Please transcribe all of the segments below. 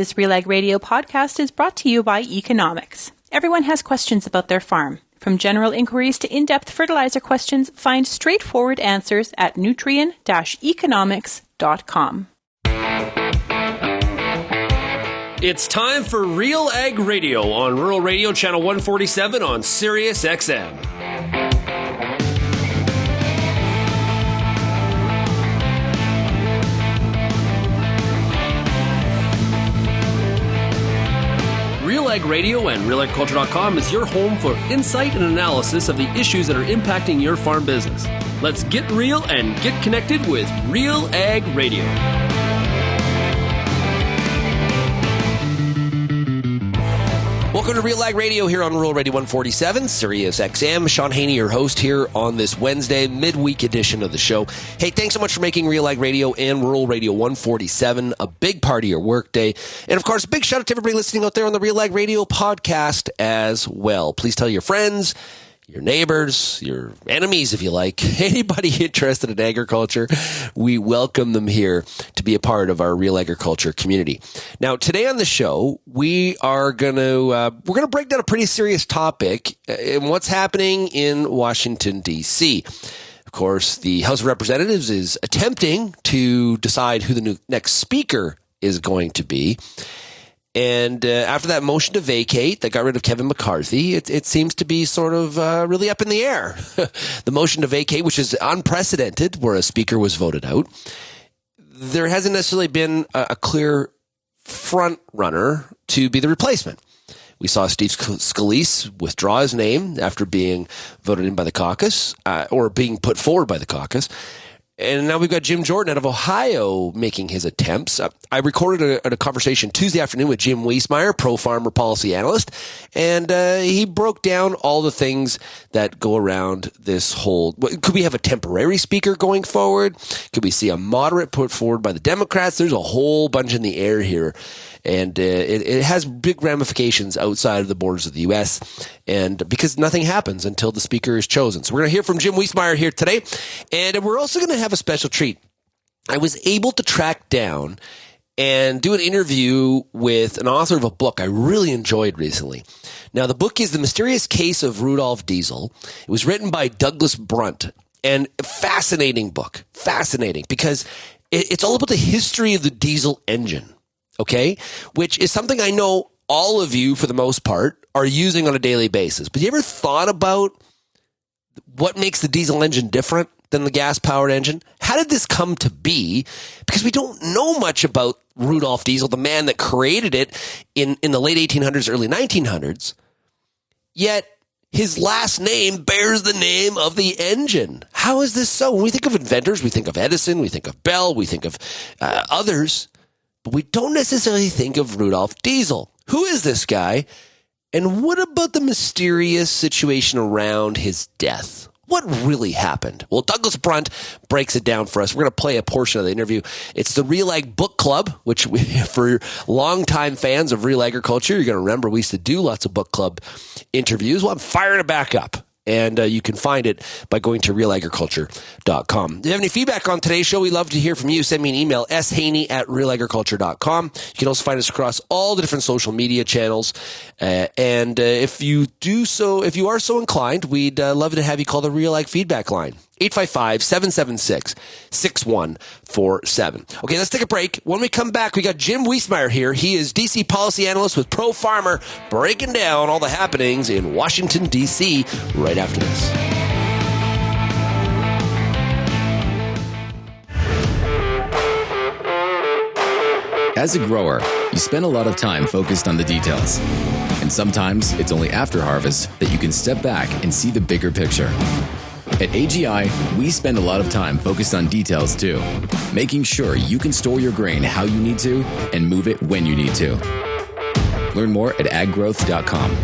This RealAg Radio podcast is brought to you by Economics. Everyone has questions about their farm. From general inquiries to in-depth fertilizer questions, find straightforward answers at nutrien-economics.com. It's time for RealAg Radio on Rural Radio Channel 147 on Sirius XM. RealAg Radio and RealAgriculture.com is your home for insight and analysis of the issues that are impacting your farm business. Let's get real and get connected with RealAg Radio. Welcome to RealAg Radio here on Rural Radio 147, Sirius XM. Shaun Haney, your host here on this Wednesday, midweek edition of the show. Hey, thanks so much for making RealAg Radio and Rural Radio 147 a big part of your workday. And of course, a big shout out to everybody listening out there on the RealAg Radio podcast as well. Please tell your friends, your neighbors, your enemies, if you like, anybody interested in agriculture, we welcome them here to be a part of our Real Agriculture community. Now, today on the show, we're going to break down a pretty serious topic in what's happening in Washington, D.C. Of course, the House of Representatives is attempting to decide who the next speaker is going to be. And after that motion to vacate that got rid of Kevin McCarthy, it seems to be sort of really up in the air. The motion to vacate, which is unprecedented, where a speaker was voted out. There hasn't necessarily been a clear front runner to be the replacement. We saw Steve Scalise withdraw his name after being voted in by the caucus, or being put forward by the caucus. And now we've got Jim Jordan out of Ohio making his attempts. I recorded a conversation Tuesday afternoon with Jim Wiesemeyer, ProFarmer policy analyst, and he broke down all the things that go around this whole. Could we have a temporary speaker going forward? Could we see a moderate put forward by the Democrats? There's a whole bunch in the air here. And it has big ramifications outside of the borders of the U.S., and because nothing happens until the speaker is chosen. So we're going to hear from Jim Wiesemeyer here today, and we're also going to have a special treat. I was able to track down and do an interview with an author of a book I really enjoyed recently. Now, the book is The Mysterious Case of Rudolf Diesel. It was written by Douglas Brunt, and a fascinating book. Fascinating, because it's all about the history of the diesel engine. Okay, which is something I know all of you, for the most part, are using on a daily basis. But you ever thought about what makes the diesel engine different than the gas-powered engine? How did this come to be? Because we don't know much about Rudolf Diesel, the man that created it in the late 1800s, early 1900s. Yet his last name bears the name of the engine. How is this so? When we think of inventors, we think of Edison, we think of Bell, we think of others. But we don't necessarily think of Rudolf Diesel. Who is this guy? And what about the mysterious situation around his death? What really happened? Well, Douglas Brunt breaks it down for us. We're going to play a portion of the interview. It's the RealAg Book Club, which for longtime fans of Real Agriculture, you're going to remember we used to do lots of book club interviews. Well, I'm firing it back up. And you can find it by going to RealAgriculture.com. If you have any feedback on today's show, we'd love to hear from you. Send me an email, shaney@RealAgriculture.com. You can also find us across all the different social media channels. And if you are so inclined, we'd love to have you call the RealAg feedback line. 855-776-6147. Okay, let's take a break. When we come back, we got Jim Wiesemeyer here. He is D.C. policy analyst with ProFarmer, breaking down all the happenings in Washington, D.C. right after this. As a grower, you spend a lot of time focused on the details. And sometimes it's only after harvest that you can step back and see the bigger picture. At AGI, we spend a lot of time focused on details too, making sure you can store your grain how you need to and move it when you need to. Learn more at aggrowth.com.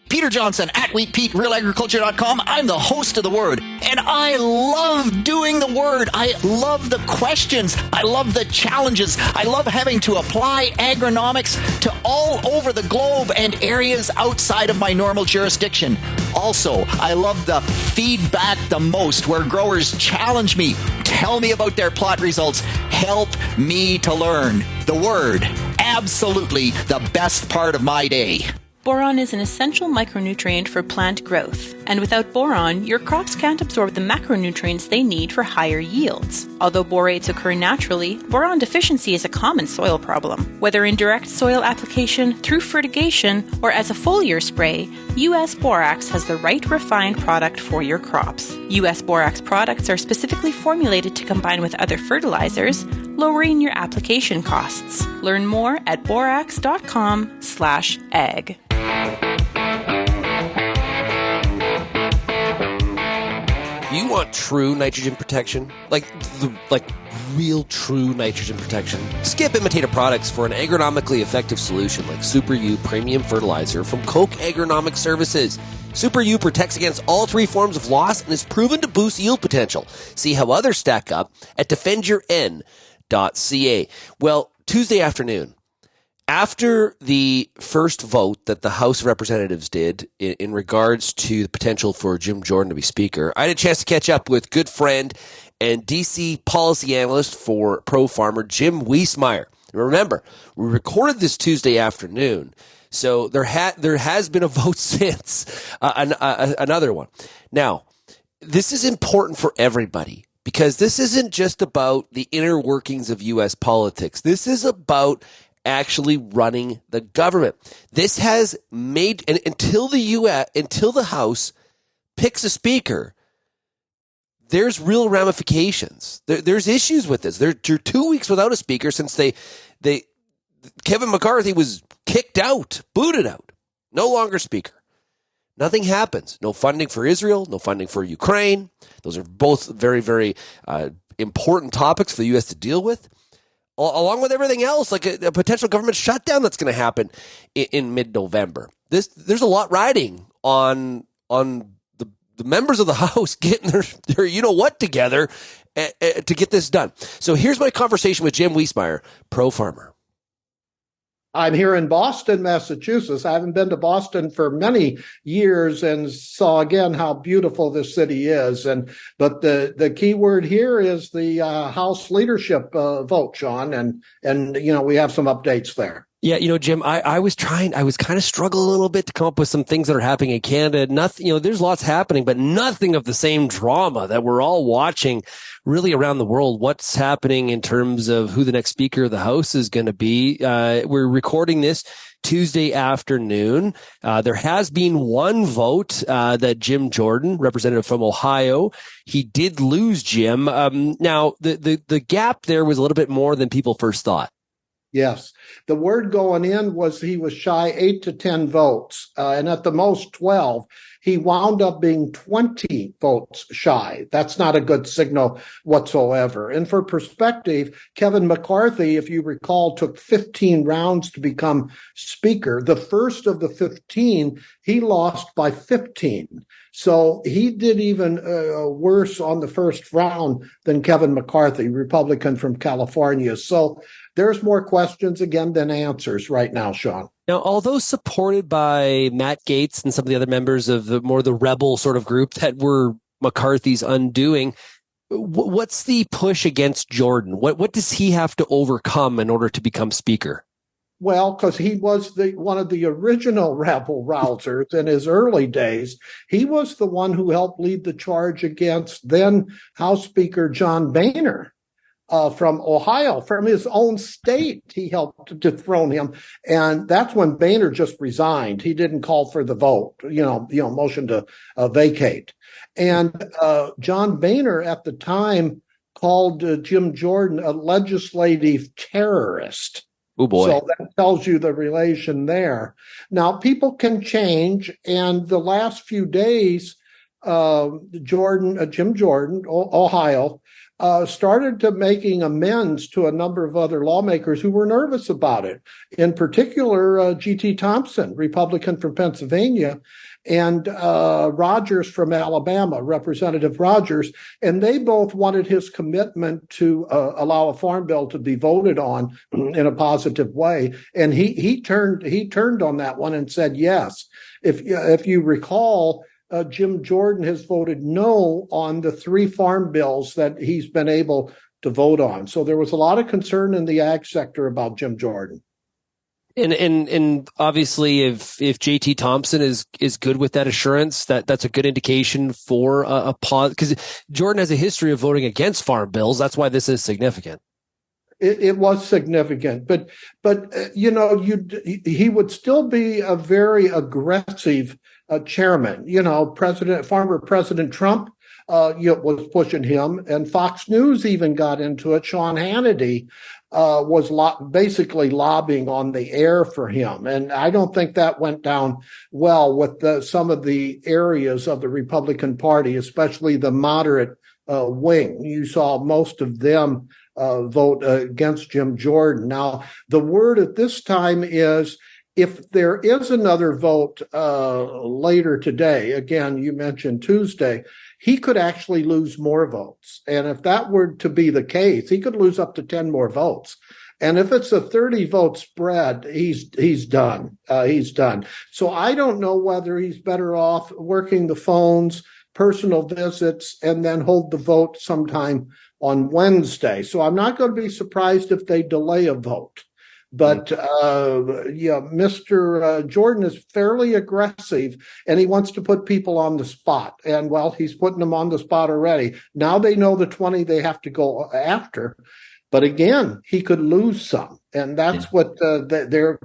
Peter Johnson at WheatPete, RealAgriculture.com. I'm the host of The Word. And I love doing the word. I love the questions. I love the challenges. I love having to apply agronomics to all over the globe and areas outside of my normal jurisdiction. Also, I love the feedback the most, where growers challenge me, tell me about their plot results, help me to learn. The word, absolutely the best part of my day. Boron is an essential micronutrient for plant growth, and without boron, your crops can't absorb the macronutrients they need for higher yields. Although borates occur naturally, boron deficiency is a common soil problem. Whether in direct soil application, through fertigation, or as a foliar spray, US Borax has the right refined product for your crops. US Borax products are specifically formulated to combine with other fertilizers, lowering your application costs. Learn more at borax.com/ag. You want true nitrogen protection? Like real true nitrogen protection? Skip imitator products for an agronomically effective solution like Super U Premium Fertilizer from Koch Agronomic Services. Super U protects against all three forms of loss and is proven to boost yield potential. See how others stack up at defendyourn.ca. Well, Tuesday afternoon, after the first vote that the House of Representatives did in regards to the potential for Jim Jordan to be Speaker, I had a chance to catch up with good friend and DC policy analyst for ProFarmer, Jim Wiesemeyer. Remember, we recorded this Tuesday afternoon, so there has been a vote since, another one. Now, this is important for everybody, because this isn't just about the inner workings of U.S. politics. This is about actually running the government. This has made, and until the House picks a speaker, there's real ramifications. There's issues with this. They're 2 weeks without a speaker since Kevin McCarthy was kicked out, booted out, no longer speaker. Nothing happens. No funding for Israel, no funding for Ukraine. Those are both very, very important topics for the U.S. to deal with, along with everything else, like a potential government shutdown that's going to happen in mid-November. There's a lot riding on the members of the House getting their you-know-what together to get this done. So here's my conversation with Jim Wiesemeyer, ProFarmer. I'm here in Boston, Massachusetts. I haven't been to Boston for many years and saw again how beautiful this city is. But the key word here is the House leadership vote, Shaun, and we have some updates there. Yeah, Jim, I was kind of struggling a little bit to come up with some things that are happening in Canada. Nothing, there's lots happening, but nothing of the same drama that we're all watching really around the world. What's happening in terms of who the next Speaker of the House is going to be? We're recording this Tuesday afternoon. There has been one vote that Jim Jordan, representative from Ohio, he did lose, Jim. Now, the gap there was a little bit more than people first thought. Yes. The word going in was he was shy 8 to 10 votes, and at the most 12. He wound up being 20 votes shy. That's not a good signal whatsoever. And for perspective, Kevin McCarthy, if you recall, took 15 rounds to become Speaker. The first of the 15, he lost by 15. So he did even worse on the first round than Kevin McCarthy, Republican from California. So there's more questions again than answers right now, Shaun. Now, although supported by Matt Gaetz and some of the other members of the rebel sort of group that were McCarthy's undoing, what's the push against Jordan? What does he have to overcome in order to become Speaker? Well, because he was one of the original rebel rousers in his early days. He was the one who helped lead the charge against then House Speaker John Boehner from Ohio, from his own state. He helped dethrone him. And that's when Boehner just resigned. He didn't call for the vote, motion to vacate. And John Boehner at the time called Jim Jordan a legislative terrorist. Oh boy. So that tells you the relation there. Now, people can change, and the last few days, Jim Jordan, Ohio, started to making amends to a number of other lawmakers who were nervous about it. In particular, G.T. Thompson, Republican from Pennsylvania, and Rogers from Alabama, Representative Rogers, and they both wanted his commitment to allow a farm bill to be voted on in a positive way. And he turned on that one and said yes. If you recall, Jim Jordan has voted no on the 3 farm bills that he's been able to vote on. So there was a lot of concern in the ag sector about Jim Jordan. And obviously, if JT Thompson is good with that assurance, that's a good indication for a pause, because Jordan has a history of voting against farm bills. That's why this is significant. It was significant, but he would still be a very aggressive chairman. Former President Trump was pushing him, and Fox News even got into it. Shaun Haney was basically lobbying on the air for him, and I don't think that went down well with some of the areas of the Republican Party, especially the moderate wing. You saw most of them vote against Jim Jordan. Now, the word at this time is, if there is another vote later today, again, you mentioned Tuesday, he could actually lose more votes. And if that were to be the case, he could lose up to 10 more votes. And if it's a 30-vote spread, he's done. He's done. So I don't know whether he's better off working the phones, personal visits, and then hold the vote sometime on Wednesday. So I'm not going to be surprised if they delay a vote. But Mr. Jordan is fairly aggressive, and he wants to put people on the spot. And, well, he's putting them on the spot already. Now they know the 20 they have to go after. But again, he could lose some, and that's what they're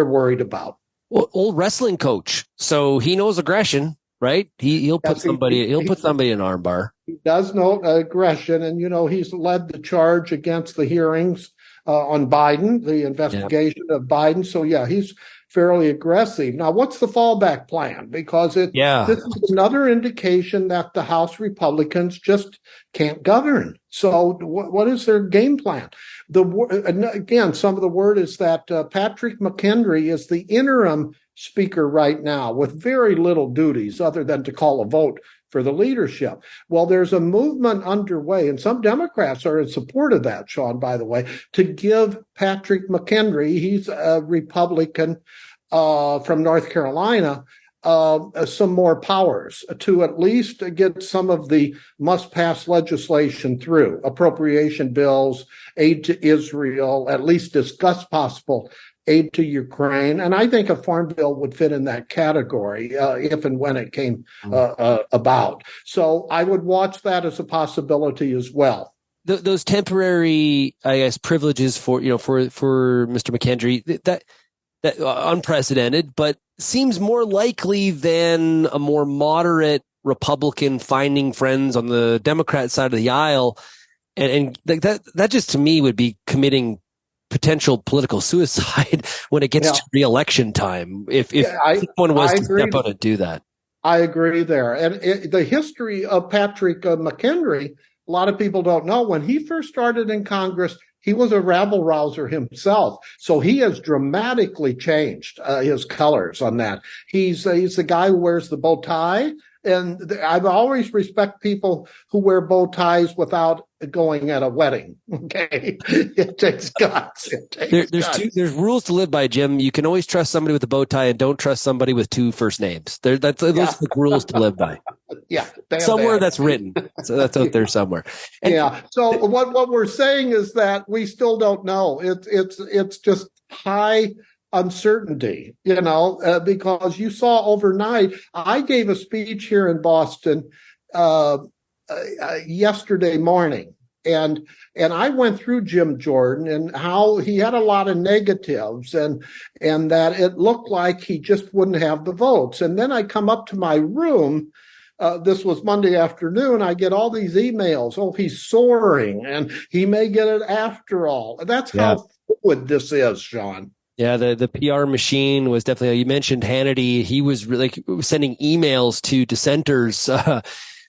worried about. Well, old wrestling coach, so he knows aggression, right? He'll put somebody in an armbar. He does know aggression, and he's led the charge against the hearings on Biden, the investigation of Biden. So he's fairly aggressive. Now, what's the fallback plan? Because this is another indication that the House Republicans just can't govern. So what is their game plan? Again, some of the word is that Patrick McHenry is the interim speaker right now with very little duties other than to call a vote for the leadership. Well, there's a movement underway, and some Democrats are in support of that, Shaun, by the way, to give Patrick McHenry, he's a Republican from North Carolina, some more powers to at least get some of the must-pass legislation through, appropriation bills, aid to Israel, at least discuss possible aid to Ukraine. And I think a farm bill would fit in that category if and when it came about. So I would watch that as a possibility as well. Those temporary, I guess, privileges for Mr. McHenry, that unprecedented, but seems more likely than a more moderate Republican finding friends on the Democrat side of the aisle. And that just to me would be committing potential political suicide when it gets to re-election time. If someone was to step out and do that. I agree there. And the history of Patrick McHenry, a lot of people don't know. When he first started in Congress, he was a rabble-rouser himself. So he has dramatically changed his colors on that. He's the guy who wears the bow tie. And I've always respect people who wear bow ties without going at a wedding. Okay, it takes guts. There's rules to live by, Jim. You can always trust somebody with a bow tie, and don't trust somebody with 2 first names. Those are the rules to live by. Somewhere that's written. So that's out there somewhere. So what we're saying is that we still don't know. It's just high uncertainty, because you saw overnight. I gave a speech here in Boston yesterday morning, and I went through Jim Jordan and how he had a lot of negatives, and that it looked like he just wouldn't have the votes. And then I come up to my room. This was Monday afternoon. I get all these emails. Oh, he's soaring, and he may get it after all. That's how fluid this is, Shaun. Yeah, the PR machine was definitely, you mentioned Hannity. He was really sending emails to dissenters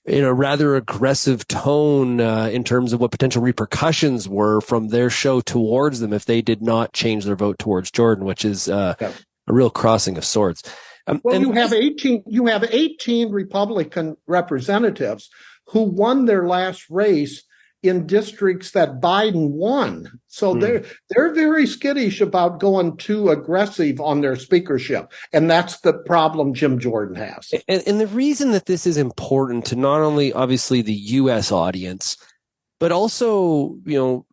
in a rather aggressive tone in terms of what potential repercussions were from their show towards them if they did not change their vote towards Jordan, which is a real crossing of swords. Well, you have 18 Republican representatives who won their last race in districts that Biden won. So they're very skittish about going too aggressive on their speakership. And that's the problem Jim Jordan has. And the reason that this is important to not only obviously the U.S. audience, but also,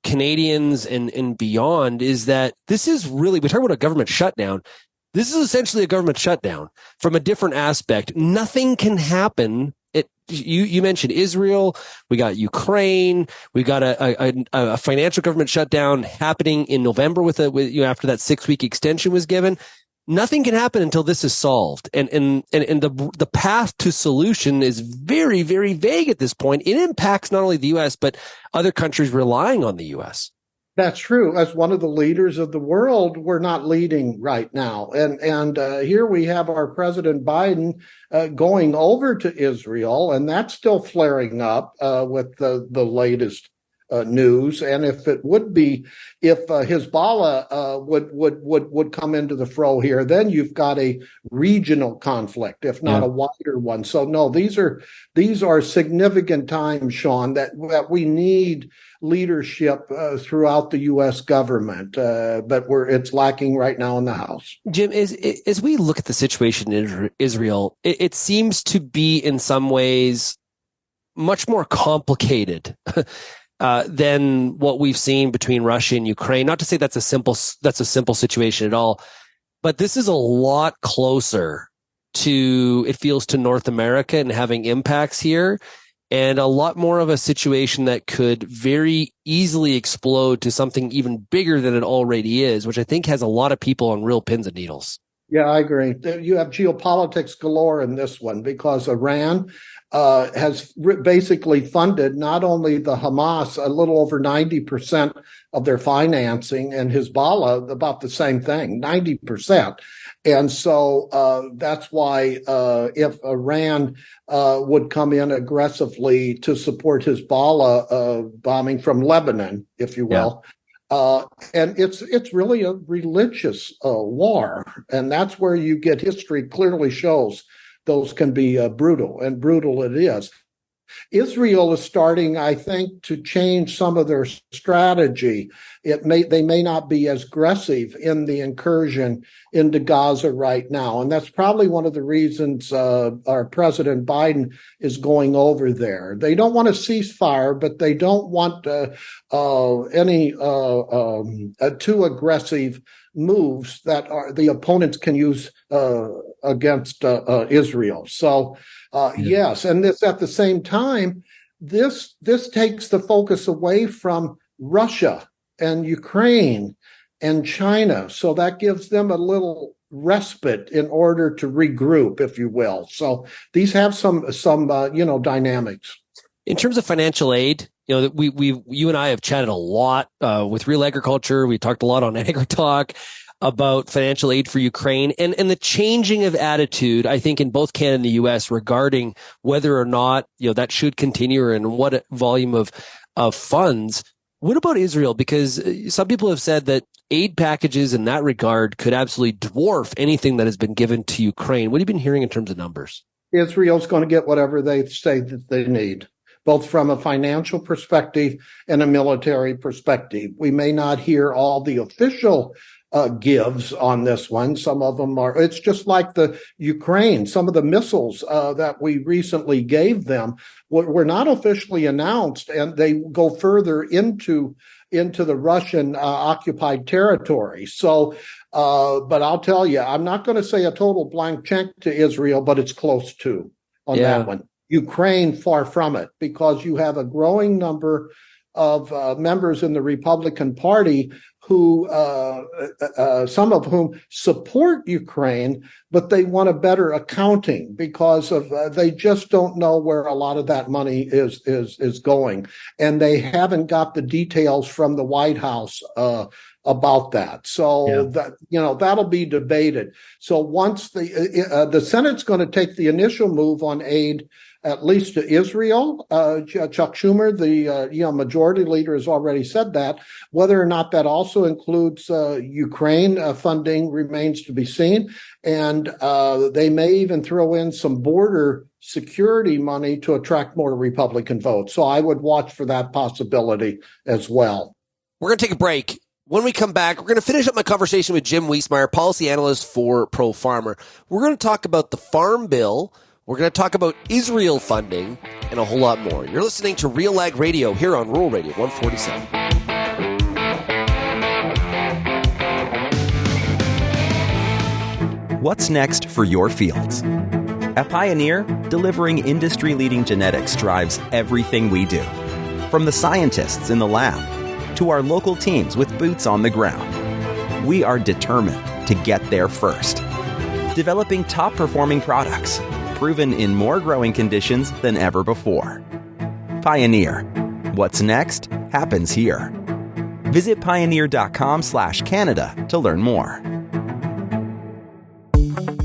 Canadians and beyond, is that this is really, we talk about a government shutdown. This is essentially a government shutdown from a different aspect. Nothing can happen. You mentioned Israel. We got Ukraine. We got a financial government shutdown happening in November after that 6-week extension was given. Nothing can happen until this is solved. And the path to solution is very, very vague at this point. It impacts not only the U.S., but other countries relying on the U.S. That's true. As one of the leaders of the world, we're not leading right now. And here we have our President Biden going over to Israel, and that's still flaring up with the latest news. And if Hezbollah would come into the fray here, then you've got a regional conflict, if not a wider one. So no, these are significant times, Shaun, that we need leadership throughout the U.S. government, but it's lacking right now in the House. Jim, as we look at the situation in Israel, it seems to be in some ways much more complicated than what we've seen between Russia and Ukraine. Not to say that's a simple situation at all, but this is a lot closer it feels to North America and having impacts here, and a lot more of a situation that could very easily explode to something even bigger than it already is, which I think has a lot of people on real pins and needles. Yeah, I agree. You have geopolitics galore in this one because Iran has basically funded not only the Hamas, a little over 90% of their financing, and Hezbollah about the same thing, 90%. And so that's why if Iran would come in aggressively to support Hezbollah bombing from Lebanon, if you will, and it's really a religious war, and that's where you get history clearly shows those can be brutal, and brutal it is. Israel is starting, I think, to change some of their strategy. They may not be as aggressive in the incursion into Gaza right now, and that's probably one of the reasons our President Biden is going over there. They don't want a ceasefire, but they don't want any too aggressive moves that the opponents can use against Israel. So yes, and this at the same time, this takes the focus away from Russia and Ukraine and China. So that gives them a little respite in order to regroup, if you will. So these have some dynamics. In terms of financial aid, you and I have chatted a lot with RealAgriculture. We talked a lot on AgriTalk about financial aid for Ukraine and the changing of attitude, I think, in both Canada and the U.S. regarding whether or not that should continue and what volume of funds. What about Israel? Because some people have said that aid packages in that regard could absolutely dwarf anything that has been given to Ukraine. What have you been hearing in terms of numbers? Israel's going to get whatever they say that they need, both from a financial perspective and a military perspective. We may not hear all the official gives on this one. Some of them it's just like the Ukraine. Some of the missiles that we recently gave them were not officially announced, and they go further into the Russian occupied territory. So, but I'll tell you, I'm not going to say a total blank check to Israel, but it's close to on that one. Ukraine, far from it, because you have a growing number of members in the Republican Party who, some of whom support Ukraine, but they want a better accounting because of they just don't know where a lot of that money is going, and they haven't got the details from the White House about that. So that'll be debated. So once the Senate's going to take the initial move on aid at least to Israel. Chuck Schumer, the majority leader, has already said that. Whether or not that also includes Ukraine funding remains to be seen. And they may even throw in some border security money to attract more Republican votes. So I would watch for that possibility as well. We're going to take a break. When we come back, we're going to finish up my conversation with Jim Wiesemeyer, policy analyst for ProFarmer. We're going to talk about the Farm Bill. We're going to talk about Israel funding and a whole lot more. You're listening to RealAg Radio here on Rural Radio 147. What's next for your fields? At Pioneer, delivering industry-leading genetics drives everything we do. From the scientists in the lab to our local teams with boots on the ground, we are determined to get there first. Developing top-performing products, proven in more growing conditions than ever before. Pioneer. What's next happens here. Visit pioneer.com/Canada to learn more.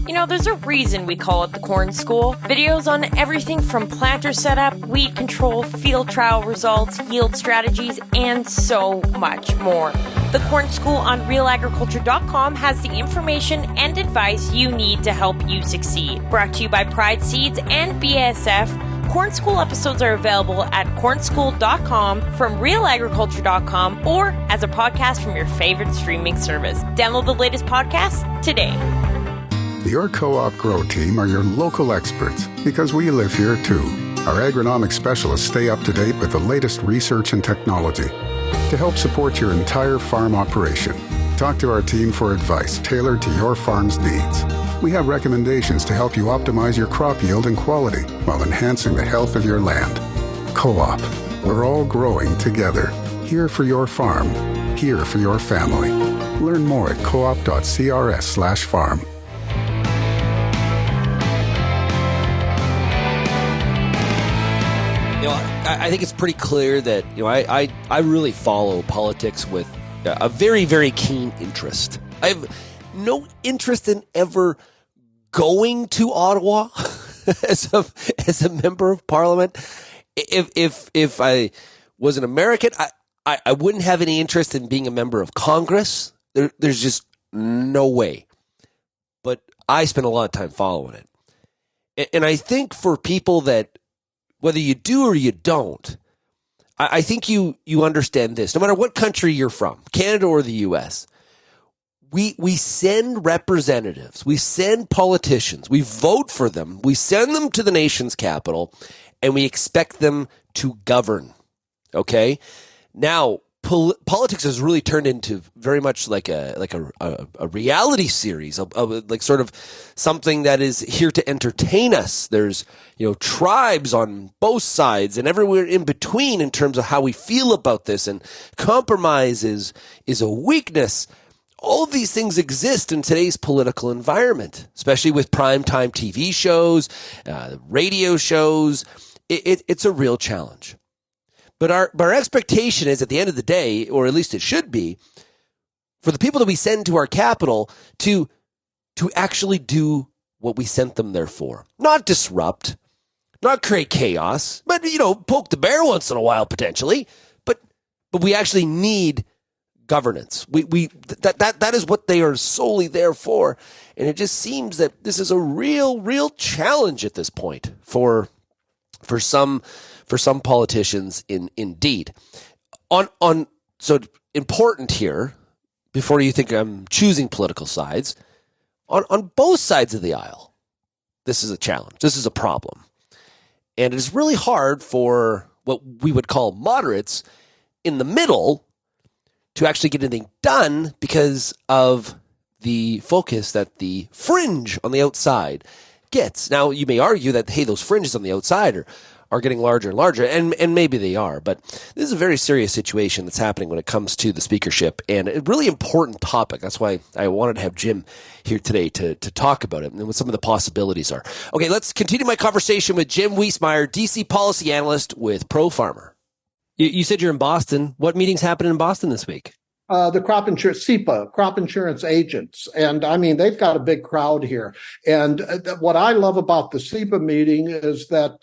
You know, there's a reason we call it the Corn School. Videos on everything from planter setup, weed control, field trial results, yield strategies, and so much more. The Corn School on RealAgriculture.com has the information and advice you need to help you succeed. Brought to you by Pride Seeds and BASF, Corn School episodes are available at cornschool.com, from RealAgriculture.com, or as a podcast from your favorite streaming service. Download the latest podcast today. Your Co-op Grow team are your local experts because we live here too. Our agronomic specialists stay up to date with the latest research and technology to help support your entire farm operation. Talk to our team for advice tailored to your farm's needs. We have recommendations to help you optimize your crop yield and quality while enhancing the health of your land. Co-op, we're all growing together. Here for your farm, here for your family. Learn more at coop.crs/farm. I think it's pretty clear that I really follow politics with a very, very keen interest. I have no interest in ever going to Ottawa as a member of Parliament. If I was an American, I wouldn't have any interest in being a member of Congress. There's just no way. But I spend a lot of time following it, and I think for people that, whether you do or you don't, I think you understand this. No matter what country you're from, Canada or the U.S., we send representatives, we send politicians, we vote for them, we send them to the nation's capital, and we expect them to govern. Okay? Now, politics has really turned into very much like a reality series of like sort of something that is here to entertain us. There's tribes on both sides and everywhere in between in terms of how we feel about this, and compromise is a weakness. All of these things exist in today's political environment, especially with primetime TV shows, radio shows. It's a real challenge. But our expectation is, at the end of the day, or at least it should be, for the people that we send to our capital to actually do what we sent them there for. Not disrupt, not create chaos, but poke the bear once in a while potentially. But we actually need governance. That is what they are solely there for. And it just seems that this is a real challenge at this point for some politicians indeed. So important here, before you think I'm choosing political sides, on both sides of the aisle, this is a challenge. This is a problem. And it is really hard for what we would call moderates in the middle to actually get anything done because of the focus that the fringe on the outside gets. Now, you may argue that, hey, those fringes on the outside are getting larger and larger, and maybe they are, but this is a very serious situation that's happening when it comes to the speakership, and a really important topic. That's why I wanted to have Jim here today to talk about it and what some of the possibilities are. Okay, let's continue my conversation with Jim Wiesemeyer, DC policy analyst with ProFarmer. You said you're in Boston. What meetings happened in Boston this week? The crop insurance, CIPA, crop insurance agents. And I mean, they've got a big crowd here. And what I love about the CIPA meeting is that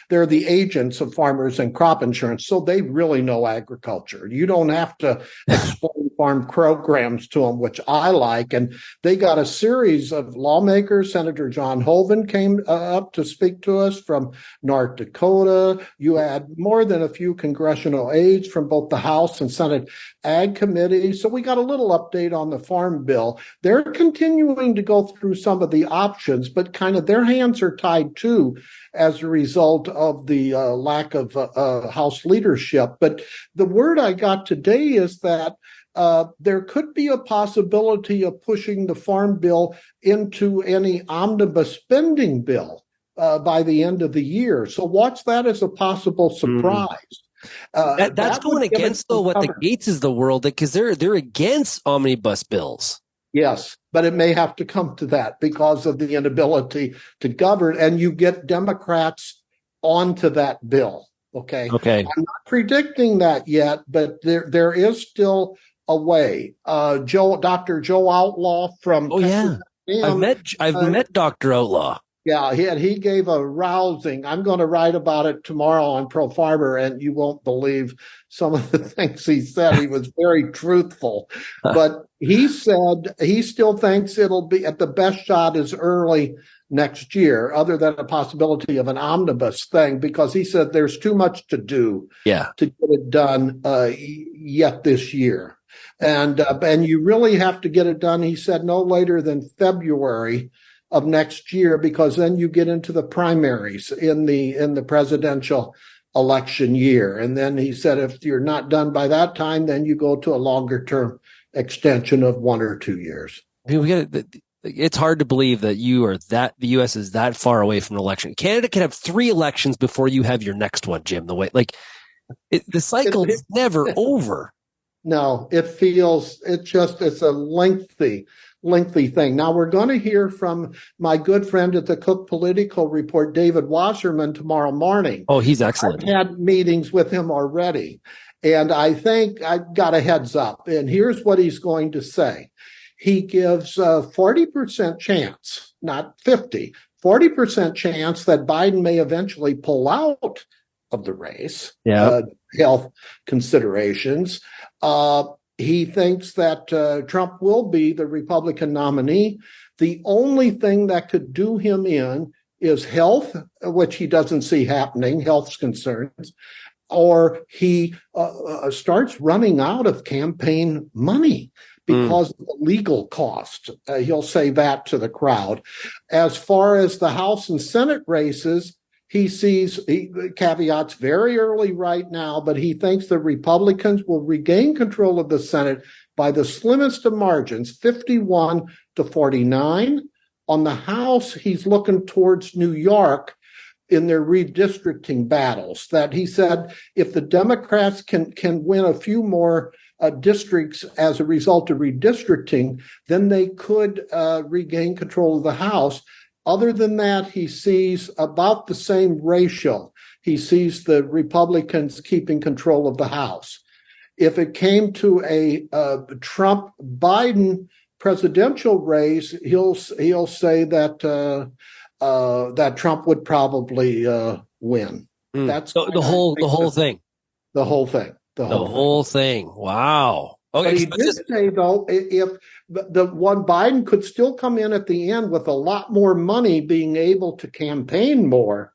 they're the agents of farmers and crop insurance. So they really know agriculture. You don't have to explain farm programs to them, which I like. And they got a series of lawmakers. Senator John Hoeven came up to speak to us from North Dakota. You had more than a few congressional aides from both the House and Senate Ag Committee. So we got a little update on the Farm Bill. They're continuing to go through some of the options, but kind of their hands are tied too as a result of the lack of House leadership. But the word I got today is that there could be a possibility of pushing the Farm Bill into any omnibus spending bill by the end of the year. So watch that as a possible surprise. That's going against though what the Gates is the world, because they're against omnibus bills. Yes, but it may have to come to that because of the inability to govern, and you get Democrats onto that bill. Okay. I'm not predicting that yet, but there is still a way. Dr. Joe Outlaw from Texas A&M, I've met Dr. Outlaw. Yeah, he gave a rousing. I'm going to write about it tomorrow on ProFarmer, and you won't believe some of the things he said. He was very truthful. But he said he still thinks it'll be at the best shot is early next year, other than a possibility of an omnibus thing, because he said there's too much to do to get it done yet this year. And you really have to get it done, he said, no later than February of next year, because then you get into the primaries in the presidential election year. And then he said, if you're not done by that time, then you go to a longer term extension of 1 or 2 years. I mean, it's hard to believe that the U.S. is that far away from an election. Canada can have 3 elections before you have your next one, Jim. The cycle is never over. No, it's a lengthy thing. Now we're going to hear from my good friend at the Cook Political Report, David Wasserman, tomorrow morning. Oh, he's excellent. I've had meetings with him already, and I think I've got a heads up. And here's what he's going to say. He gives a 40% chance, not 50, 40% chance that Biden may eventually pull out of the race. Health considerations. He thinks that Trump will be the Republican nominee. The only thing that could do him in is health, which he doesn't see happening, health concerns, or he starts running out of campaign money because of the legal cost. He'll say that to the crowd. As far as the House and Senate races, he caveats very early right now, but he thinks the Republicans will regain control of the Senate by the slimmest of margins, 51 to 49. On the House, he's looking towards New York in their redistricting battles. That he said if the Democrats can win a few more districts as a result of redistricting, then they could regain control of the House. Other than that, he sees about the same ratio. He sees the Republicans keeping control of the House. If it came to a Trump-Biden presidential race, he'll say that that Trump would probably win. That's the whole thing. The whole thing. Wow. Okay. But he did say, though, if the one Biden could still come in at the end with a lot more money, being able to campaign more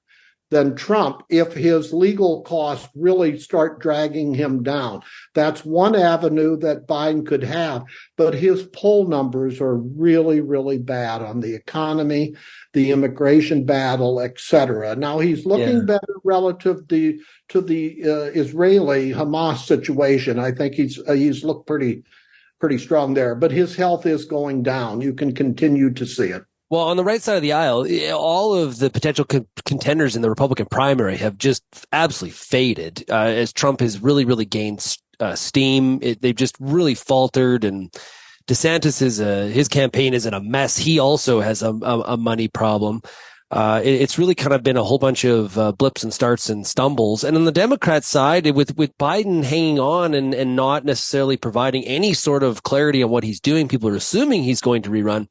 than Trump if his legal costs really start dragging him down. That's one avenue that Biden could have, but his poll numbers are really, really bad on the economy, the immigration battle, etc. Now he's looking better relative to the Israeli Hamas situation. I think he's looked pretty strong there, but his health is going down. You can continue to see it. Well, on the right side of the aisle, all of the potential contenders in the Republican primary have just absolutely faded as Trump has really, really gained steam. They've just really faltered, and DeSantis his campaign is in a mess. He also has a money problem. It's really kind of been a whole bunch of blips and starts and stumbles. And on the Democrat side, with Biden hanging on and not necessarily providing any sort of clarity on what he's doing, people are assuming he's going to rerun.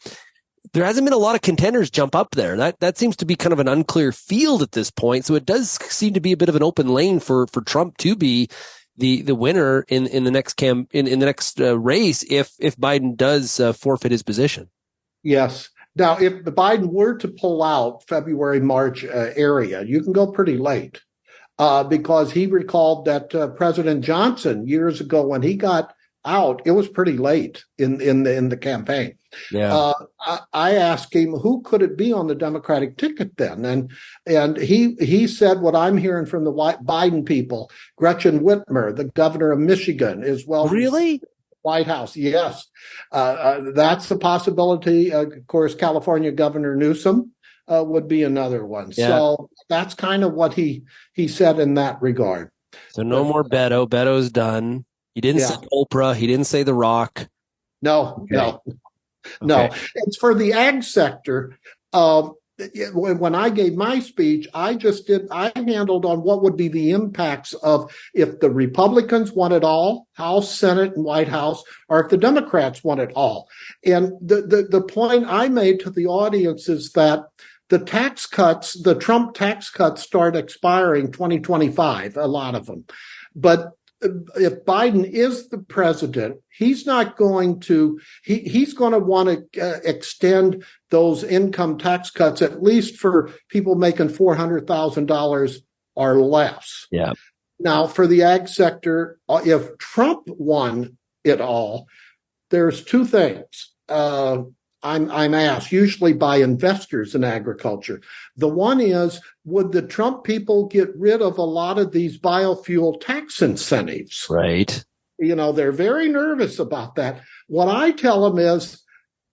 There hasn't been a lot of contenders jump up there. That seems to be kind of an unclear field at this point. So it does seem to be a bit of an open lane for Trump to be the winner in the next race if Biden does forfeit his position. Yes. Now, if the Biden were to pull out February, March area, you can go pretty late because he recalled that President Johnson years ago when he got out, it was pretty late in the campaign. Yeah. I asked him, who could it be on the Democratic ticket then? And he said what I'm hearing from the Biden people, Gretchen Whitmer, the governor of Michigan, is well. Really? White House, yes. That's a possibility. Of course, California Governor Newsom would be another one. Yeah. So that's kind of what he said in that regard. So no more Beto. Beto's done. He didn't say Oprah. He didn't say The Rock. No. It's for the ag sector. When I gave my speech, I handled on what would be the impacts of if the Republicans want it all, House, Senate, and White House, or if the Democrats want it all. And the point I made to the audience is that the tax cuts, the Trump tax cuts start expiring 2025, a lot of them. But if Biden is the president, he's not going to, he's going to want to extend those income tax cuts, at least for people making $400,000 or less. Yeah. Now, for the ag sector, if Trump won it all, there's two things. I'm asked, usually by investors in agriculture. The one is, would the Trump people get rid of a lot of these biofuel tax incentives? Right. They're very nervous about that. What I tell them is,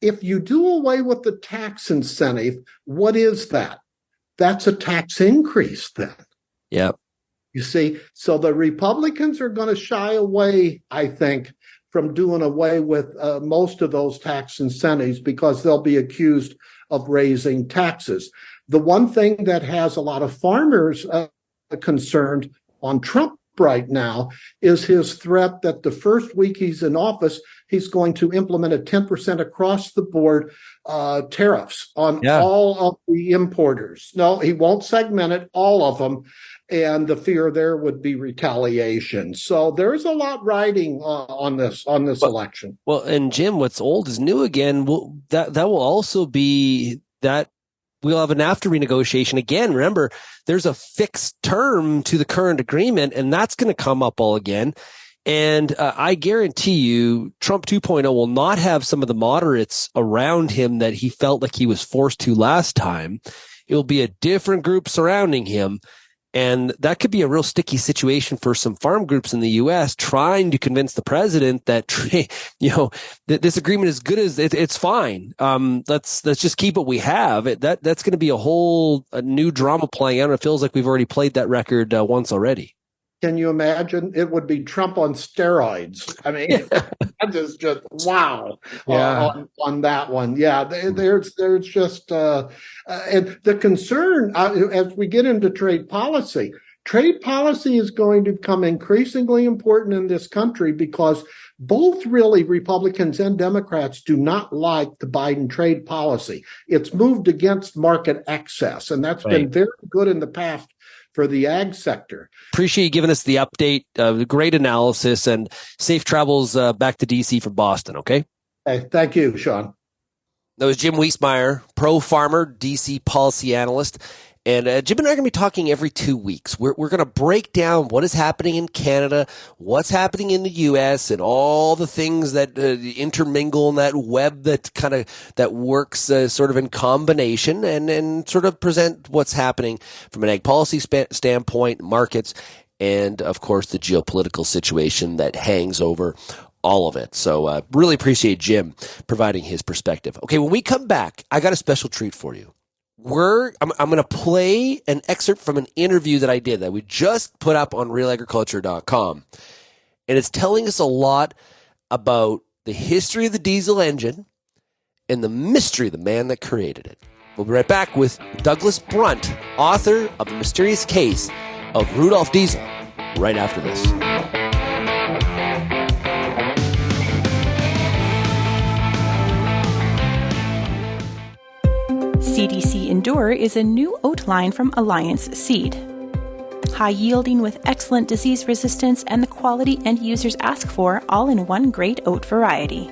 if you do away with the tax incentive, what is that? That's a tax increase then. Yep. You see, so the Republicans are going to shy away, I think, from doing away with most of those tax incentives because they'll be accused of raising taxes. The one thing that has a lot of farmers concerned on Trump right now is his threat that the first week he's in office, he's going to implement a 10% across the board tariffs on all of the importers. No, he won't segment it, all of them. And the fear there would be retaliation. So there's a lot riding on this election. Well, and Jim, what's old is new again. That will also be that we'll have an after renegotiation again. Remember, there's a fixed term to the current agreement, and that's going to come up all again. And I guarantee you, Trump 2.0 will not have some of the moderates around him that he felt like he was forced to last time. It will be a different group surrounding him. And that could be a real sticky situation for some farm groups in the U.S. trying to convince the president that, that this agreement is good as it's fine. Let's just keep what we have. That's going to be a new drama playing out. It feels like we've already played that record once already. Can you imagine? It would be Trump on steroids. I mean, that is just wow on that one. Yeah, there's just and the concern as we get into trade policy is going to become increasingly important in this country because both really Republicans and Democrats do not like the Biden trade policy. It's moved against market access, and that's been very good in the past for the ag sector. Appreciate you giving us the update, great analysis, and safe travels back to D.C. from Boston, okay? Hey, thank you, Shaun. That was Jim Wiesemeyer, ProFarmer, D.C. policy analyst. And Jim and I are going to be talking every 2 weeks. We're going to break down what is happening in Canada, what's happening in the U.S., and all the things that intermingle in that web that works sort of in combination, and sort of present what's happening from an ag policy standpoint, markets, and of course the geopolitical situation that hangs over all of it. So really appreciate Jim providing his perspective. Okay, when we come back, I got a special treat for you. I'm going to play an excerpt from an interview that I did that we just put up on RealAgriculture.com. And it's telling us a lot about the history of the diesel engine and the mystery of the man that created it. We'll be right back with Douglas Brunt, author of The Mysterious Case of Rudolf Diesel, right after this. CDC Endure is a new oat line from Alliance Seed. High yielding with excellent disease resistance and the quality end users ask for, all in one great oat variety.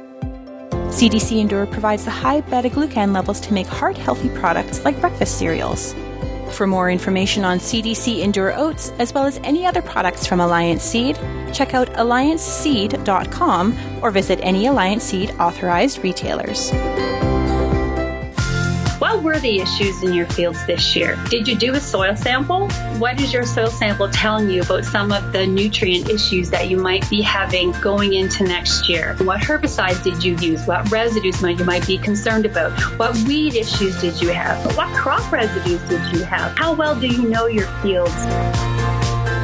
CDC Endure provides the high beta-glucan levels to make heart-healthy products like breakfast cereals. For more information on CDC Endure oats, as well as any other products from Alliance Seed, check out allianceseed.com or visit any Alliance Seed authorized retailers. What were the issues in your fields this year? Did you do a soil sample? What is your soil sample telling you about some of the nutrient issues that you might be having going into next year? What herbicides did you use? What residues you might be concerned about? What weed issues did you have? What crop residues did you have? How well do you know your fields?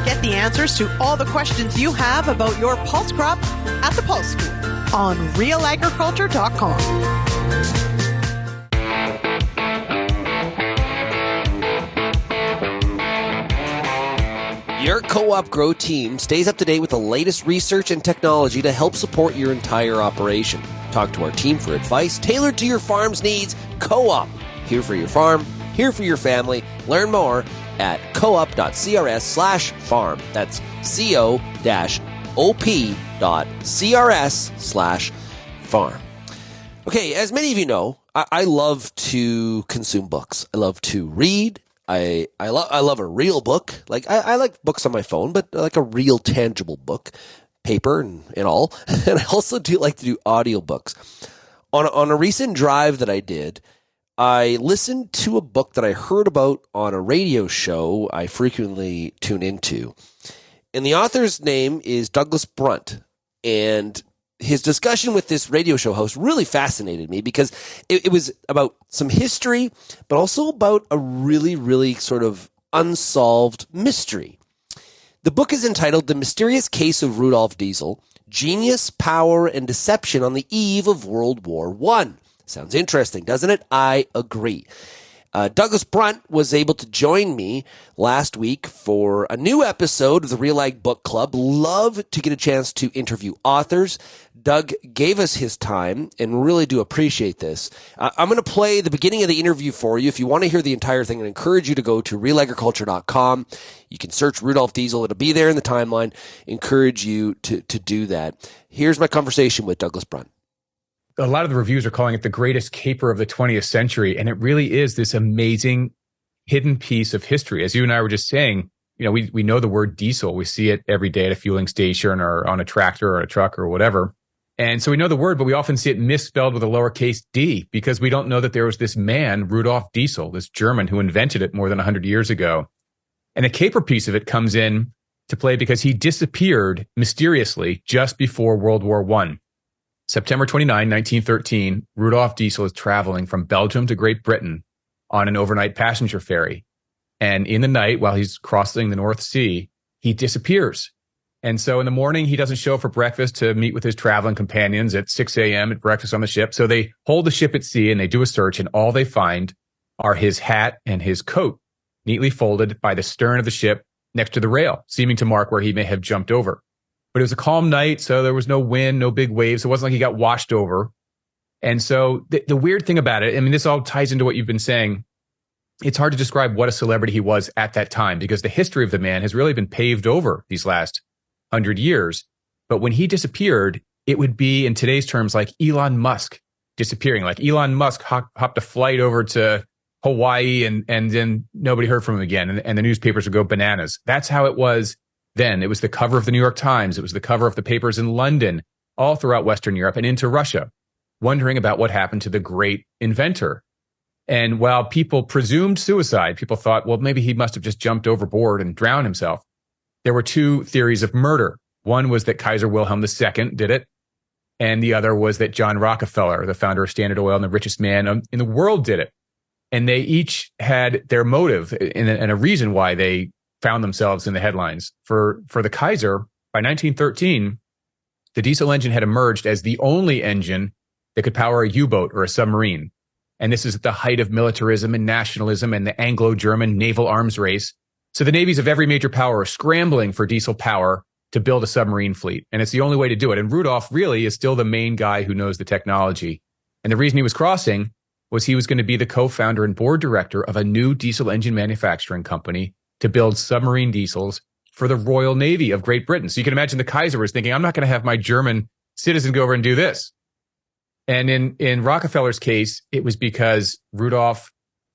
Get the answers to all the questions you have about your pulse crop at the Pulse School on RealAgriculture.com. Your Co-op Grow team stays up to date with the latest research and technology to help support your entire operation. Talk to our team for advice tailored to your farm's needs. Co-op, here for your farm, here for your family. Learn more at coop.crs/farm. That's co-op.crs/farm. Okay, as many of you know, I love to consume books. I love to read. I love a real book. Like I like books on my phone, but like a real tangible book, paper and all. And I also do like to do audiobooks. On a recent drive that I did, I listened to a book that I heard about on a radio show I frequently tune into. And the author's name is Douglas Brunt. And his discussion with this radio show host really fascinated me because it was about some history, but also about a really, really sort of unsolved mystery. The book is entitled The Mysterious Case of Rudolf Diesel, Genius, Power, and Deception on the Eve of World War I. Sounds interesting, doesn't it? I agree. Douglas Brunt was able to join me last week for a new episode of the RealAg Book Club. Love to get a chance to interview authors. Doug gave us his time and really do appreciate this. I'm going to play the beginning of the interview for you. If you want to hear the entire thing, I encourage you to go to RealAgriculture.com. You can search Rudolf Diesel. It'll be there in the timeline. Encourage you to do that. Here's my conversation with Douglas Brunt. A lot of the reviews are calling it the greatest caper of the 20th century. And it really is this amazing hidden piece of history. As you and I were just saying, you know, we know the word diesel. We see it every day at a fueling station or on a tractor or a truck or whatever. And so we know the word, but we often see it misspelled with a lowercase d because we don't know that there was this man, Rudolf Diesel, this German who invented it more than 100 years ago. And the caper piece of it comes in to play because he disappeared mysteriously just before World War I. September 29, 1913, Rudolf Diesel is traveling from Belgium to Great Britain on an overnight passenger ferry. And in the night, while he's crossing the North Sea, he disappears. And so in the morning, he doesn't show up for breakfast to meet with his traveling companions at 6 a.m. at breakfast on the ship. So they hold the ship at sea and they do a search, and all they find are his hat and his coat neatly folded by the stern of the ship next to the rail, seeming to mark where he may have jumped over. But it was a calm night, so there was no wind, no big waves. It wasn't like he got washed over. And so the weird thing about it, I mean, this all ties into what you've been saying. It's hard to describe what a celebrity he was at that time because the history of the man has really been paved over these last 100 years. But when he disappeared, it would be, in today's terms, like Elon Musk disappearing. Like Elon Musk hopped a flight over to Hawaii and then nobody heard from him again. And the newspapers would go bananas. That's how it was then. It was the cover of the New York Times. It was the cover of the papers in London, all throughout Western Europe and into Russia, wondering about what happened to the great inventor. And while people presumed suicide, people thought, well, maybe he must have just jumped overboard and drowned himself. There were two theories of murder. One was that Kaiser Wilhelm II did it. And the other was that John Rockefeller, the founder of Standard Oil and the richest man in the world, did it. And they each had their motive and a reason why they found themselves in the headlines. For the Kaiser, by 1913, the diesel engine had emerged as the only engine that could power a U-boat or a submarine. And this is at the height of militarism and nationalism and the Anglo-German naval arms race. So the navies of every major power are scrambling for diesel power to build a submarine fleet. And it's the only way to do it. And Rudolf really is still the main guy who knows the technology. And the reason he was crossing was he was going to be the co-founder and board director of a new diesel engine manufacturing company to build submarine diesels for the Royal Navy of Great Britain. So you can imagine the Kaiser was thinking, I'm not going to have my German citizen go over and do this. And in Rockefeller's case, it was because Rudolf,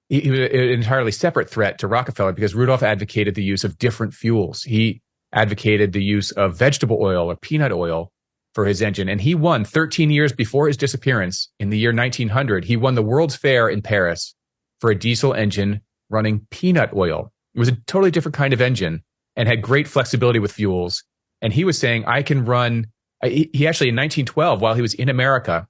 he was an entirely separate threat to Rockefeller because Rudolf advocated the use of different fuels. He advocated the use of vegetable oil or peanut oil for his engine. And he won 13 years before his disappearance in the year 1900. He won the World's Fair in Paris for a diesel engine running peanut oil. It was a totally different kind of engine and had great flexibility with fuels. And he was saying, I can run, he actually in 1912, while he was in America,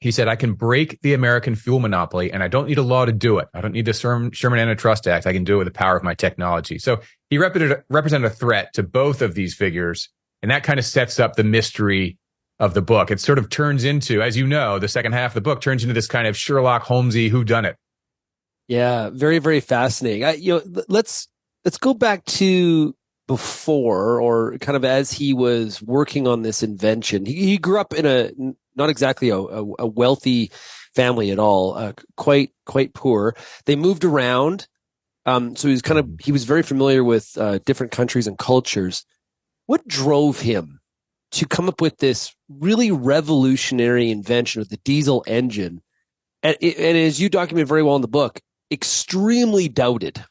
he said, I can break the American fuel monopoly and I don't need a law to do it. I don't need the Sherman Antitrust Act. I can do it with the power of my technology. So he represented a threat to both of these figures. And that kind of sets up the mystery of the book. It sort of turns into, as you know, the second half of the book turns into this kind of Sherlock Holmesy whodunit. Yeah, very, very fascinating. Let's go back to before, or kind of as he was working on this invention. He grew up in a not exactly a wealthy family at all, quite poor. They moved around, so he was very familiar with different countries and cultures. What drove him to come up with this really revolutionary invention of the diesel engine? And as you document very well in the book, extremely doubted.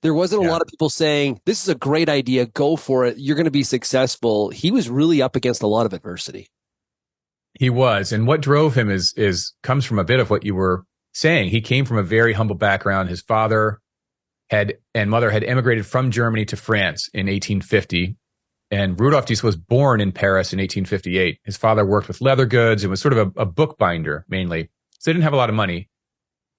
There wasn't a lot of people saying, this is a great idea, go for it, you're going to be successful. He was really up against a lot of adversity. He was. And what drove him comes from a bit of what you were saying. He came from a very humble background. His father and mother had immigrated from Germany to France in 1850. And Rudolf Diesel was born in Paris in 1858. His father worked with leather goods and was sort of a bookbinder mainly. So they didn't have a lot of money.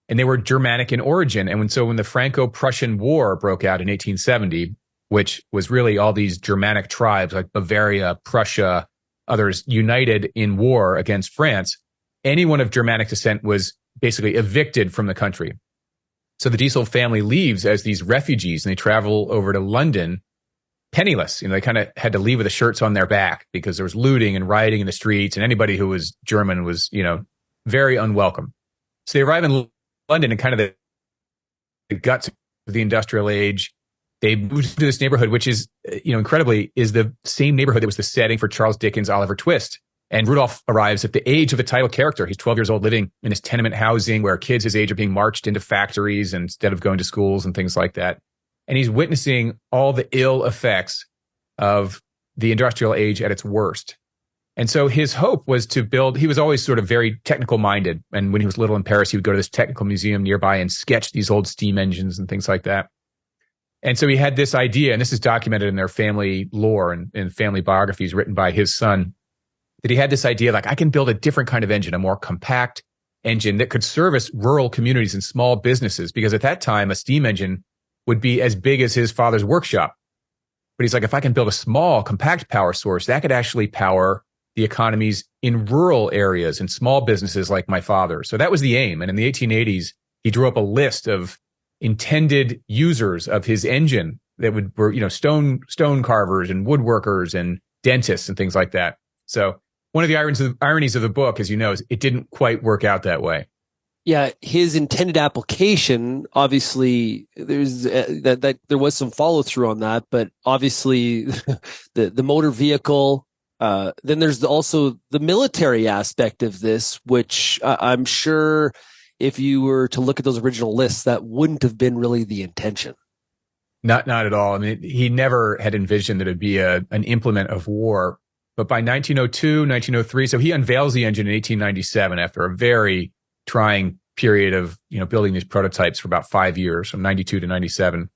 And they were Germanic in origin. And when the Franco-Prussian War broke out in 1870, which was really all these Germanic tribes like Bavaria, Prussia, others united in war against France, anyone of Germanic descent was basically evicted from the country. So the Diesel family leaves as these refugees and they travel over to London penniless. They kind of had to leave with the shirts on their back because there was looting and rioting in the streets, and anybody who was German was, very unwelcome. So they arrive in London and kind of the guts of the industrial age. They moved to this neighborhood, which is, incredibly, is the same neighborhood that was the setting for Charles Dickens' Oliver Twist. And Rudolph arrives at the age of the title character. He's 12 years old, living in this tenement housing where kids his age are being marched into factories instead of going to schools and things like that. And he's witnessing all the ill effects of the industrial age at its worst. And so his hope was to build, he was always sort of very technical minded. And when he was little in Paris, he would go to this technical museum nearby and sketch these old steam engines and things like that. And so he had this idea, and this is documented in their family lore and family biographies written by his son, that he had this idea, like, I can build a different kind of engine, a more compact engine that could service rural communities and small businesses. Because at that time, a steam engine would be as big as his father's workshop. But he's like, if I can build a small, compact power source, that could actually power the economies in rural areas and small businesses like my father. So that was the aim. And in the 1880s, he drew up a list of intended users of his engine that were stone carvers and woodworkers and dentists and things like that. So one of the ironies of the book, as you know, is it didn't quite work out that way. Yeah, his intended application, obviously, there's that there was some follow through on that, but obviously, the motor vehicle. Then there's also the military aspect of this, which I'm sure, if you were to look at those original lists, that wouldn't have been really the intention. Not at all. I mean, he never had envisioned that it'd be an implement of war. But by 1902, 1903, so he unveils the engine in 1897 after a very trying period of, building these prototypes for about 5 years, from 92 to 97.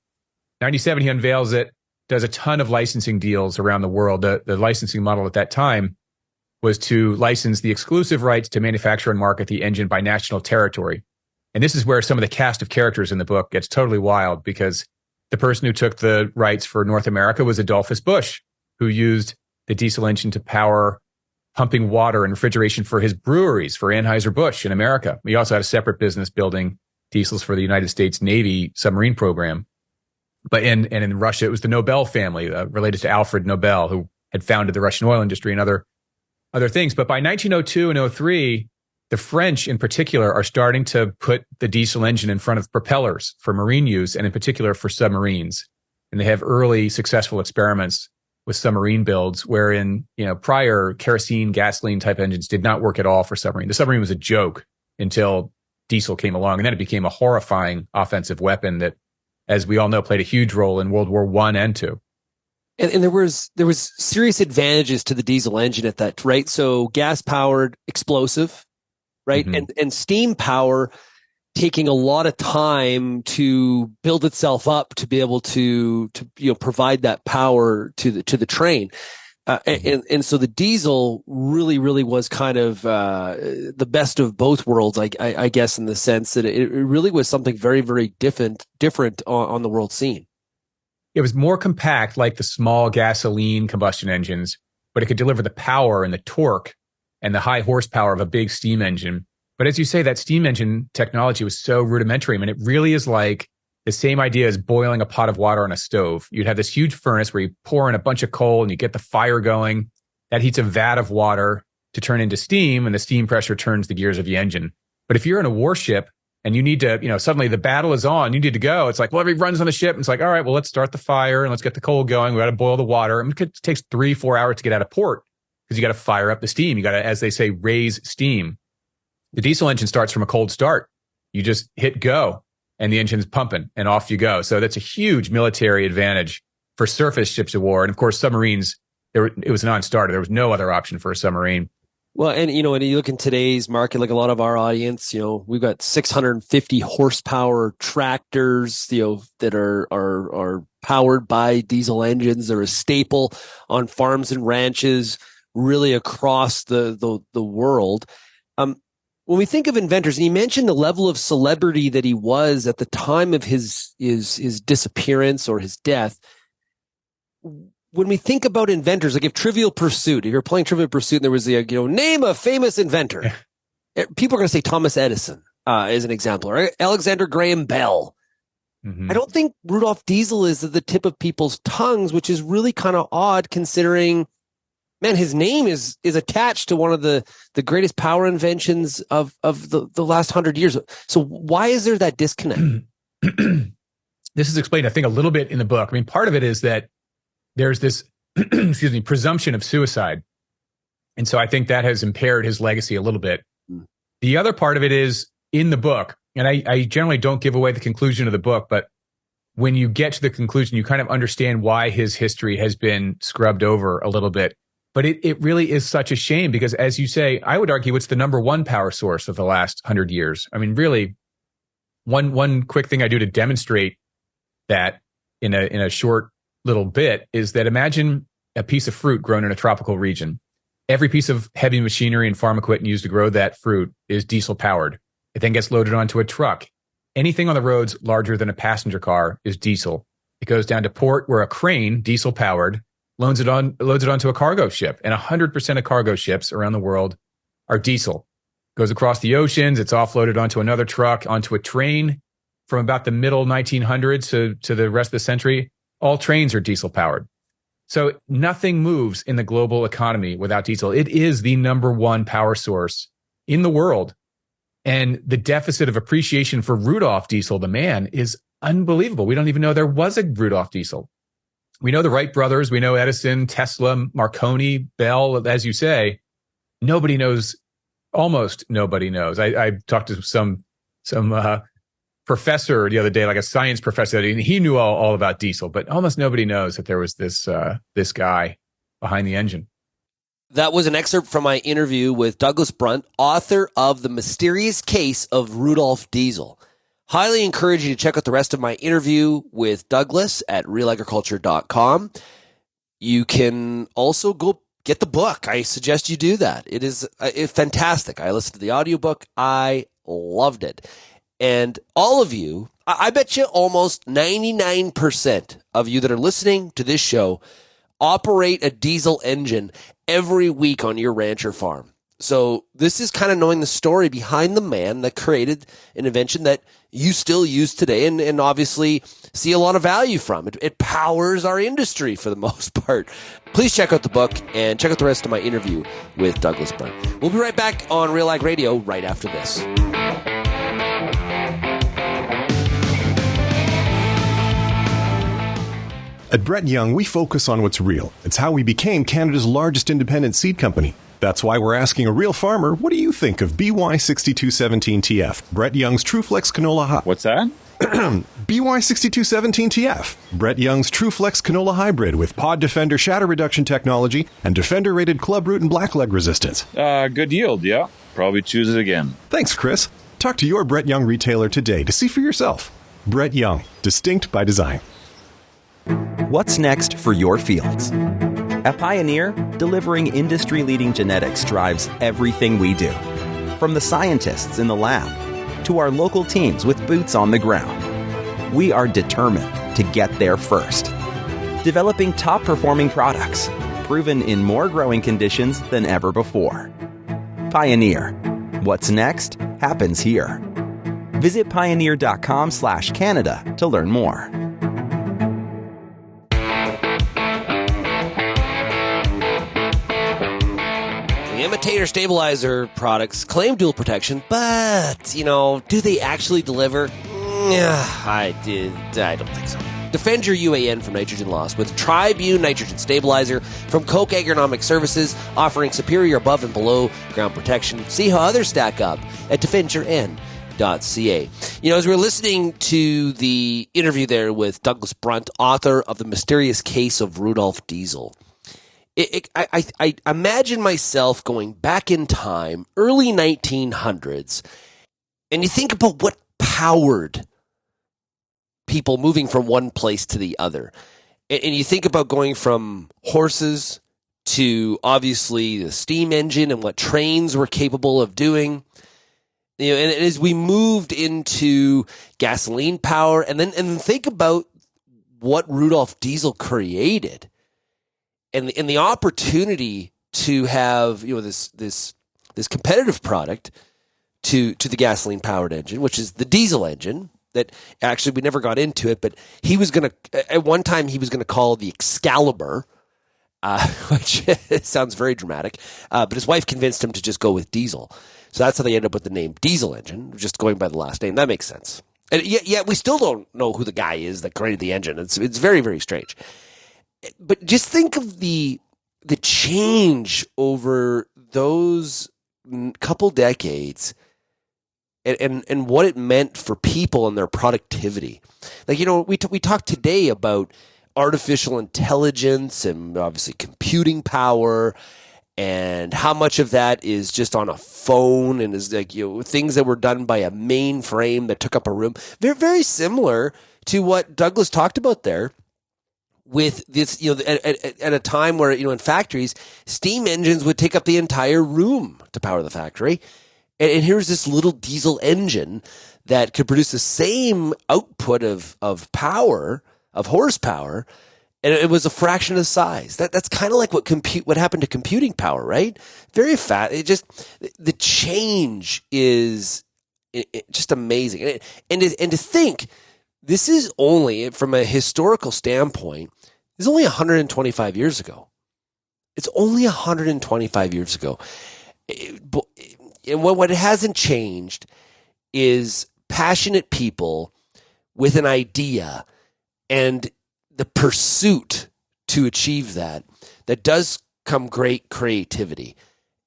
97, he unveils it, does a ton of licensing deals around the world. The licensing model at that time was to license the exclusive rights to manufacture and market the engine by national territory. And this is where some of the cast of characters in the book gets totally wild, because the person who took the rights for North America was Adolphus Busch, who used the diesel engine to power pumping water and refrigeration for his breweries, for Anheuser-Busch in America. He also had a separate business building diesels for the United States Navy submarine program. But and in Russia, it was the Nobel family, related to Alfred Nobel, who had founded the Russian oil industry and other things. But by 1902 and 03, the French in particular are starting to put the diesel engine in front of propellers for marine use, and in particular for submarines. And they have early successful experiments with submarine builds wherein, prior kerosene, gasoline type engines did not work at all for submarine. The submarine was a joke until diesel came along, and then it became a horrifying offensive weapon that, as we all know, played a huge role in World War I and II. And there was serious advantages to the diesel engine at that, right? So gas powered, explosive, right? Mm-hmm. And steam power taking a lot of time to build itself up to be able to provide that power to the train. And so the diesel really was kind of the best of both worlds, I guess, in the sense that it really was something very, very different on the world scene. It was more compact, like the small gasoline combustion engines, but it could deliver the power and the torque and the high horsepower of a big steam engine. But as you say, that steam engine technology was so rudimentary. I mean, it really is like the same idea as boiling a pot of water on a stove. You'd have this huge furnace where you pour in a bunch of coal and you get the fire going. That heats a vat of water to turn into steam, and the steam pressure turns the gears of the engine. But if you're in a warship and you need to, suddenly the battle is on, you need to go. It's like, well, everybody runs on the ship. And it's like, all right, well, let's start the fire and let's get the coal going. We got to boil the water. And it takes 3-4 hours to get out of port because you got to fire up the steam. You got to, as they say, raise steam. The diesel engine starts from a cold start. You just hit go and the engine's pumping and off you go. So that's a huge military advantage for surface ships of war. And of course, submarines, it was a non-starter. There was no other option for a submarine. Well, and when you look in today's market, like a lot of our audience, we've got 650 horsepower tractors, that are powered by diesel engines. They're a staple on farms and ranches, really across the world. When we think of inventors, and you mentioned the level of celebrity that he was at the time of his disappearance or his death. When we think about inventors, like if you're playing Trivial Pursuit and there was the, name a famous inventor, people are going to say Thomas Edison, as an example, or Alexander Graham Bell. Mm-hmm. I don't think Rudolf Diesel is at the tip of people's tongues, which is really kind of odd considering, man, his name is attached to one of the greatest power inventions of the last 100 years. So why is there that disconnect? This is explained, I think, a little bit in the book. I mean, part of it is that there's this, presumption of suicide. And so I think that has impaired his legacy a little bit. The other part of it is in the book, and I generally don't give away the conclusion of the book, but when you get to the conclusion, you kind of understand why his history has been scrubbed over a little bit. But it really is such a shame because, as you say, I would argue it's the number one power source of the last 100 years. I mean, really, one quick thing I do to demonstrate that in a short little bit is that imagine a piece of fruit grown in a tropical region. Every piece of heavy machinery and farm equipment used to grow that fruit is diesel powered. It then gets loaded onto a truck. Anything on the roads larger than a passenger car is diesel. It goes down to port where a crane, diesel powered, loads it onto a cargo ship. And 100% of cargo ships around the world are diesel. Goes across the oceans. It's offloaded onto another truck, onto a train. From about the middle 1900s to the rest of the century, all trains are diesel powered. So nothing moves in the global economy without diesel. It is the number one power source in the world. And the deficit of appreciation for Rudolf Diesel, the man, is unbelievable. We don't even know there was a Rudolf Diesel. We know the Wright brothers. We know Edison, Tesla, Marconi, Bell, as you say. Nobody knows. Almost nobody knows. I talked to some professor the other day, like a science professor, and he knew all about diesel, but almost nobody knows that there was this guy behind the engine. That was an excerpt from my interview with Douglas Brunt, author of The Mysterious Case of Rudolf Diesel. Highly encourage you to check out the rest of my interview with Douglas at RealAgriculture.com. You can also go get the book. I suggest you do that. It is fantastic. I listened to the audiobook. I loved it. And all of you, I bet you almost 99% of you that are listening to this show operate a diesel engine. every week on your ranch or farm. So this is kind of knowing the story behind the man that created an invention that you still use today and obviously see a lot of value from. It powers our industry for the most part. Please check out the book and check out the rest of my interview with Douglas Brunt. We'll be right back on RealAg Radio right after this. At Brett Young, we focus on what's real. It's how we became Canada's largest independent seed company. That's why we're asking a real farmer, what do you think of BY6217TF, Brett Young's TrueFlex Canola Hybrid? What's that? BY6217TF, Brett Young's TrueFlex Canola Hybrid with Pod Defender shatter reduction technology and Defender-rated club root and blackleg resistance. Good yield, yeah. Probably choose it again. Thanks, Chris. Talk to your Brett Young retailer today to see for yourself. Brett Young, distinct by design. What's next for your fields? At Pioneer, delivering industry-leading genetics drives everything we do. From the scientists in the lab to our local teams with boots on the ground, we are determined to get there first. Developing top-performing products, proven in more growing conditions than ever before. Pioneer. What's next happens here. Visit pioneer.com/Canada to learn more. Imitator stabilizer products claim dual protection, but, do they actually deliver? I don't think so. Defend your UAN from nitrogen loss with Tribune Nitrogen Stabilizer from Koch Agronomic Services, offering superior above and below ground protection. See how others stack up at defendyourn.ca. As we're listening to the interview there with Douglas Brunt, author of The Mysterious Case of Rudolf Diesel, I imagine myself going back in time, early 1900s, and you think about what powered people moving from one place to the other. And you think about going from horses to, obviously, the steam engine and what trains were capable of doing. And as we moved into gasoline power, and then think about what Rudolf Diesel created. And the opportunity to have this competitive product to the gasoline powered engine, which is the diesel engine, that actually we never got into it, but he was going to at one time he was going to call the Excalibur, which sounds very dramatic. But his wife convinced him to just go with diesel, so that's how they ended up with the name diesel engine, just going by the last name. That makes sense. And yet we still don't know who the guy is that created the engine. It's very, very strange. But just think of the change over those couple decades and what it meant for people and their productivity. Like, we talked today about artificial intelligence and obviously computing power and how much of that is just on a phone and is like, things that were done by a mainframe that took up a room. They're very similar to what Douglas talked about there. With this, at a time where, in factories, steam engines would take up the entire room to power the factory. And here's this little diesel engine that could produce the same output of power, of horsepower, and it was a fraction of the size. That's kind of like what happened to computing power, right? Very fast. The change is just amazing. And to think, this is only, from a historical standpoint, it's only 125 years ago. It's only 125 years ago. And what hasn't changed is passionate people with an idea and the pursuit to achieve that does come great creativity.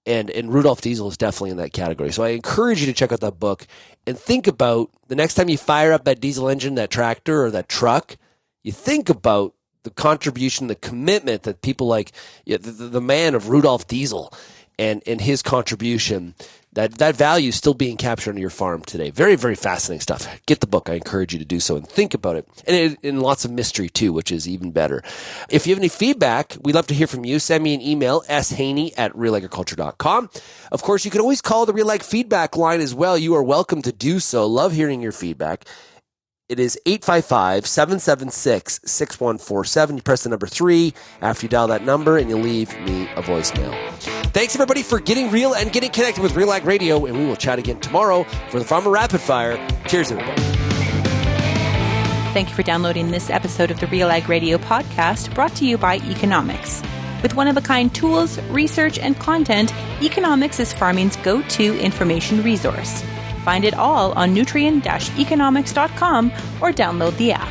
And Rudolf Diesel is definitely in that category. So I encourage you to check out that book and think about the next time you fire up that diesel engine, that tractor, or that truck, you think about the contribution, the commitment that people like the man of Rudolf Diesel and his contribution, that value is still being captured on your farm today. Very, very fascinating stuff. Get the book. I encourage you to do so and think about it. And lots of mystery too, which is even better. If you have any feedback, we'd love to hear from you. Send me an email, shaney@realagriculture.com. Of course, you can always call the Real Ag feedback line as well. You are welcome to do so. Love hearing your feedback. It is 855-776-6147. You press the number 3 after you dial that number, and you leave me a voicemail. Thanks, everybody, for getting real and getting connected with RealAg Radio, and we will chat again tomorrow for the Farmer Rapid Fire. Cheers, everybody. Thank you for downloading this episode of the RealAg Radio podcast, brought to you by Economics. With one-of-a-kind tools, research, and content, Economics is farming's go-to information resource. Find it all on nutrient-economics.com or download the app.